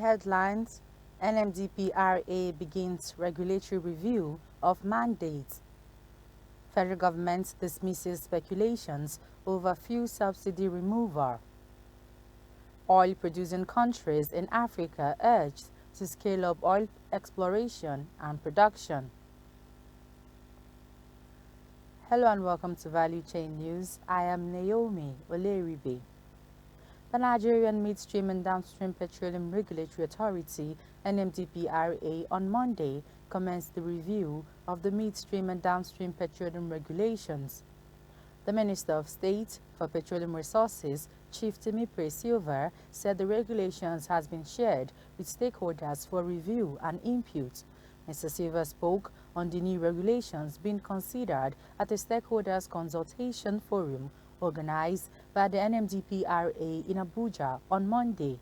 headlines, NMDPRA begins regulatory review of mandates. Federal government dismisses speculations over fuel subsidy removal. Oil-producing countries in Africa urged to scale up oil exploration and production. Hello and welcome to Valuechain News. I am Naomi Oleribe. The Nigerian Midstream and Downstream Petroleum Regulatory Authority (NMDPRA) on Monday commenced the review of the midstream and downstream petroleum regulations. The Minister of State for Petroleum Resources, Chief Temipre Silva, said the regulations has been shared with stakeholders for review and input. Mr. Silva spoke on the new regulations being considered at a stakeholders consultation forum organized by the NMDPRA in Abuja on Monday.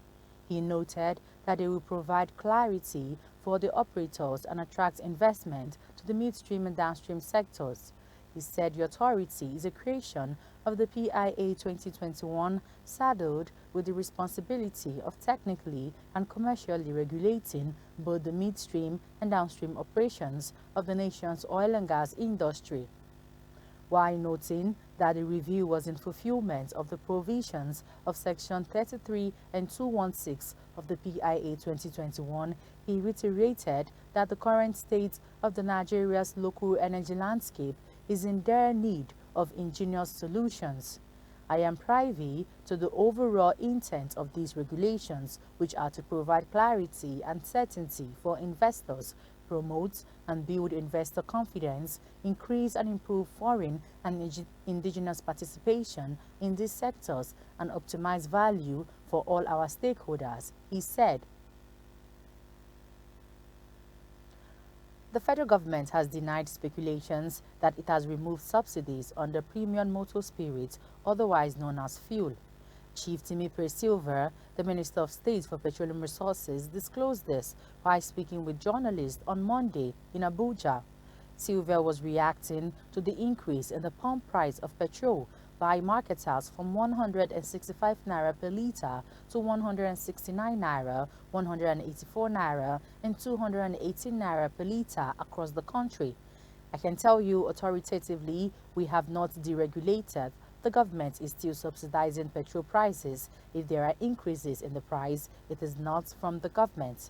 He noted that they will provide clarity for the operators and attract investment to the midstream and downstream sectors. He said the authority is a creation of the PIA 2021 saddled with the responsibility of technically and commercially regulating both the midstream and downstream operations of the nation's oil and gas industry. While noting that the review was in fulfillment of the provisions of Section 33 and 216 of the PIA 2021, he reiterated that the current state of the Nigeria's local energy landscape is in dire need of ingenious solutions. I am privy to the overall intent of these regulations, which are to provide clarity and certainty for investors, promote and build investor confidence, increase and improve foreign and indigenous participation in these sectors, and optimize value for all our stakeholders, he said. The federal government has denied speculations that it has removed subsidies on the premium motor spirit, otherwise known as fuel. Chief Temipre Silva, the Minister of State for Petroleum Resources, disclosed this while speaking with journalists on Monday in Abuja. Silva was reacting to the increase in the pump price of petrol by marketers from 165 naira per litre to 169 naira, 184 naira, and 218 naira per litre across the country. I can tell you authoritatively, we have not deregulated. The government is still subsidizing petrol prices. If there are increases in the price, it is not from the government.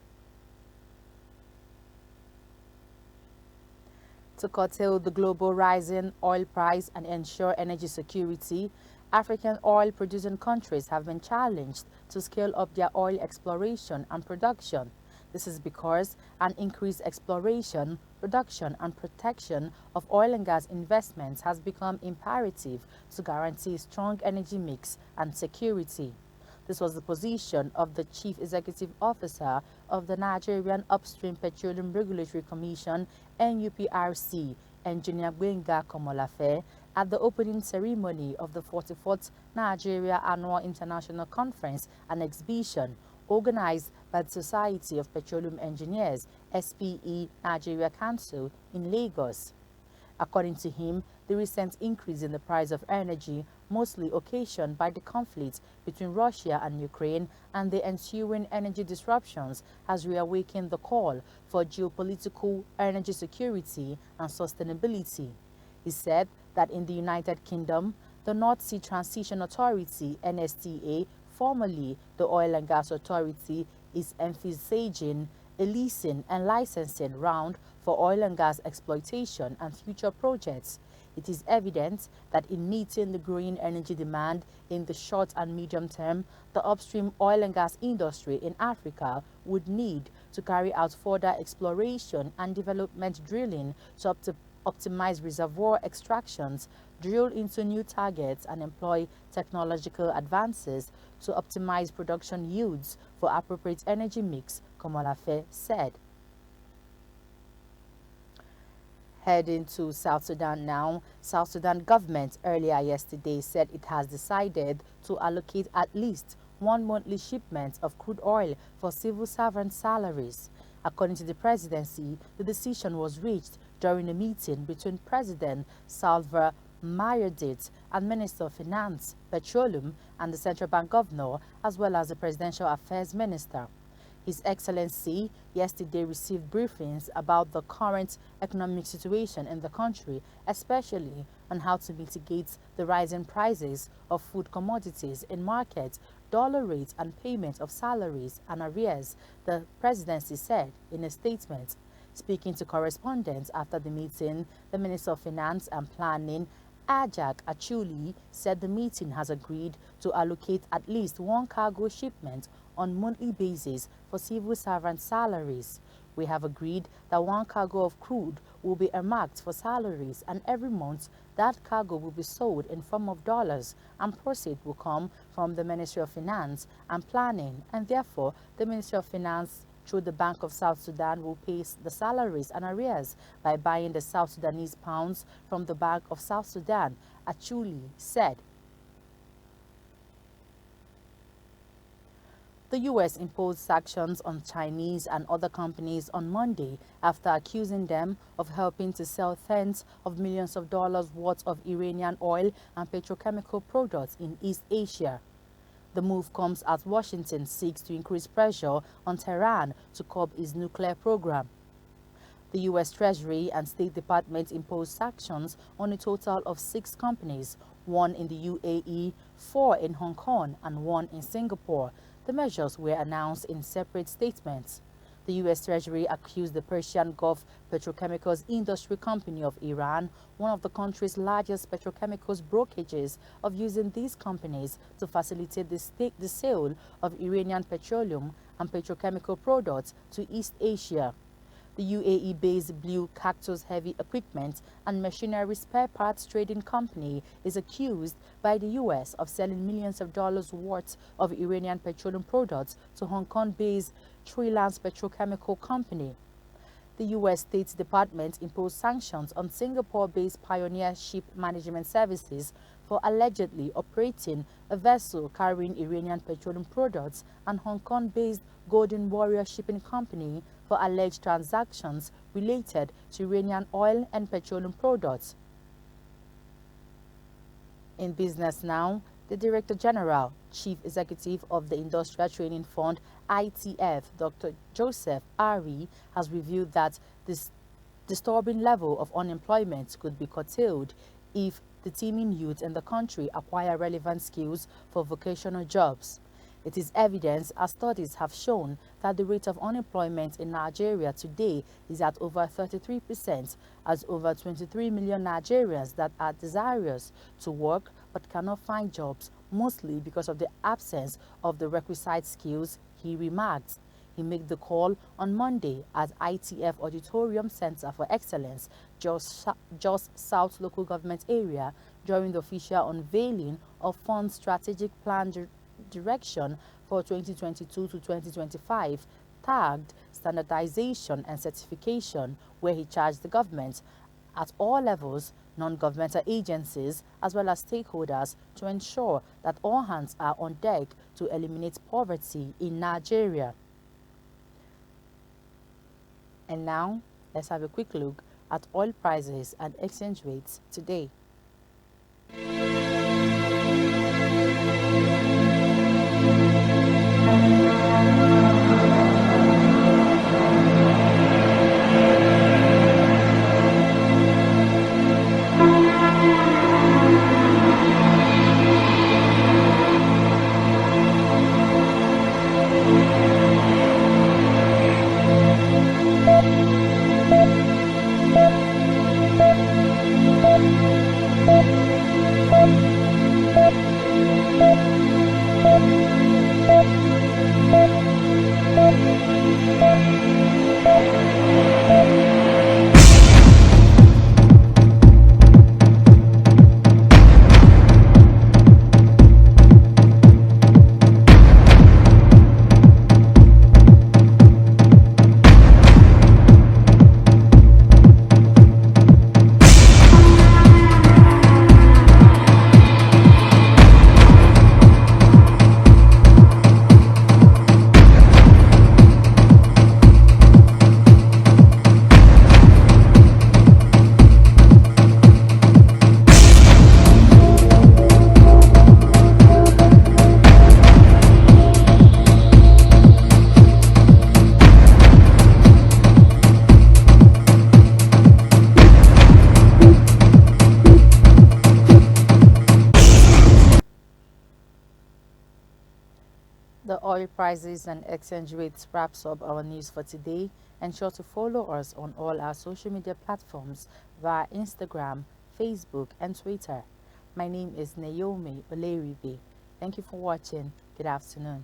To curtail the global rising oil price and ensure energy security, African oil-producing countries have been challenged to scale up their oil exploration and production. This is because an increased exploration, production and protection of oil and gas investments has become imperative to guarantee strong energy mix and security. This was the position of the Chief Executive Officer of the Nigerian Upstream Petroleum Regulatory Commission (NUPRC), Engineer Gbenga Komolafe, at the opening ceremony of the 44th Nigeria Annual International Conference and Exhibition organized by the Society of Petroleum Engineers (SPE) Nigeria Council in Lagos. According to him, the recent increase in the price of energy, mostly occasioned by the conflict between Russia and Ukraine and the ensuing energy disruptions, has reawakened the call for geopolitical energy security and sustainability. He said that in the United Kingdom, the North Sea Transition Authority (NSTA), formerly the Oil and Gas Authority, is envisaging a leasing and licensing round for oil and gas exploitation and future projects. It is evident that in meeting the growing energy demand in the short and medium term, the upstream oil and gas industry in Africa would need to carry out further exploration and development drilling to optimize reservoir extractions, drill into new targets, and employ technological advances to optimize production yields for appropriate energy mix, Komolafe said. Heading to South Sudan now, South Sudan government earlier yesterday said it has decided to allocate at least one monthly shipment of crude oil for civil servant salaries. According to the presidency, the decision was reached during a meeting between President Salva Mayardit and Minister of Finance, Petroleum, and the Central Bank Governor, as well as the Presidential Affairs Minister. His Excellency yesterday received briefings about the current economic situation in the country, especially on how to mitigate the rising prices of food commodities in markets, dollar rates and payment of salaries and arrears, the presidency said in a statement. Speaking to correspondents after the meeting, the Minister of Finance and Planning, Ajak Achuli, said the meeting has agreed to allocate at least one cargo shipment on monthly basis for civil servant salaries. We have agreed that one cargo of crude will be earmarked for salaries, and every month that cargo will be sold in form of dollars, and proceeds will come from the Ministry of Finance and Planning, and therefore the Ministry of Finance through the Bank of South Sudan will pay the salaries and arrears by buying the South Sudanese pounds from the Bank of South Sudan, Achuli said. The U.S. imposed sanctions on Chinese and other companies on Monday after accusing them of helping to sell tens of millions of dollars worth of Iranian oil and petrochemical products in East Asia. The move comes as Washington seeks to increase pressure on Tehran to curb its nuclear program. The U.S. Treasury and State Department imposed sanctions on a total of 6 companies, 1 in the UAE, 4 in Hong Kong, and 1 in Singapore. The measures were announced in separate statements. The U.S. Treasury accused the Persian Gulf Petrochemicals Industry Company of Iran, one of the country's largest petrochemicals brokerages, of using these companies to facilitate the sale of Iranian petroleum and petrochemical products to East Asia. The UAE-based Blue Cactus Heavy Equipment and Machinery Spare Parts Trading Company is accused by the U.S. of selling millions of dollars worth of Iranian petroleum products to Hong Kong-based Treelance Petrochemical Company. The U.S. State Department imposed sanctions on Singapore-based Pioneer Ship Management Services for allegedly operating a vessel carrying Iranian petroleum products, and Hong Kong-based Golden Warrior Shipping Company for alleged transactions related to Iranian oil and petroleum products. In business now, the Director General, Chief Executive of the Industrial Training Fund, ITF, Dr. Joseph Ari, has revealed that this disturbing level of unemployment could be curtailed if the teeming youth in the country acquire relevant skills for vocational jobs. It is evidence, as studies have shown, that the rate of unemployment in Nigeria today is at over 33%, as over 23 million Nigerians that are desirous to work but cannot find jobs, mostly because of the absence of the requisite skills, he remarked. He made the call on Monday at ITF Auditorium Center for Excellence, Jos South Local Government Area, during the official unveiling of Fund's strategic plan direction for 2022 to 2025, tagged Standardization and Certification, where he charged the government at all levels, non-governmental agencies, as well as stakeholders to ensure that all hands are on deck to eliminate poverty in Nigeria. And now, let's have a quick look at oil prices and exchange rates today. oil prices and exchange rates wraps up our news for today. Ensure to follow us on all our social media platforms via Instagram, Facebook, and Twitter. My name is Naomi Oleribe. Thank you for watching. Good afternoon.